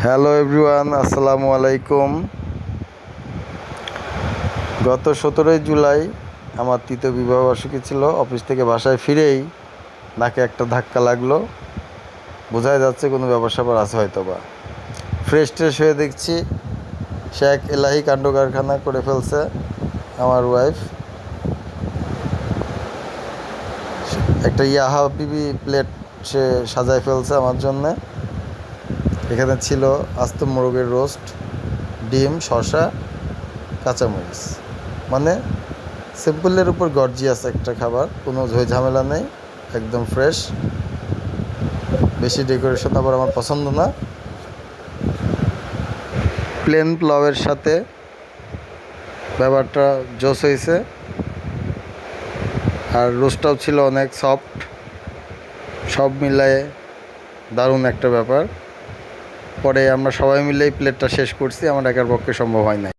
Hello everyone, আসসালামু আলাইকুম। গত 17ই জুলাই আমার তৃতীয় বিবাহবার্ষিকী ছিল। অফিস থেকে বাসায় ফিরেই নাকে একটা ধাক্কা লাগলো। বোঝাই যাচ্ছে কোনো ব্যাপার স্যাপার আছে হয়তো বা। ফ্রেশ হয়ে দেখছি সে এক এলাহি কাণ্ড কারখানা করে ফেলছে। আমার ওয়াইফ একটা বিবি প্লেট সে সাজায় ফেলছে আমার জন্যে। এখানে ছিল আস্ত মোরগের রোস্ট, ডিম, শসা, কাঁচামরিচ, মানে সিম্পলের উপর গর্জিয়াস একটা খাবার। কোনো ঝামেলা নেই, একদম ফ্রেশ। বেশি ডেকোরেশন আবার আমার পছন্দ না। প্লেন পোলাওয়ের সাথে ব্যাপারটা জোস হয়েছে। আর রোস্টটাও ছিল অনেক সফট। সব মিলায়ে দারুণ একটা ব্যাপার। পরে আমরা সবাই মিলেই প্লেটটা শেষ করছি, আমার একার পক্ষে সম্ভব হয় নাই।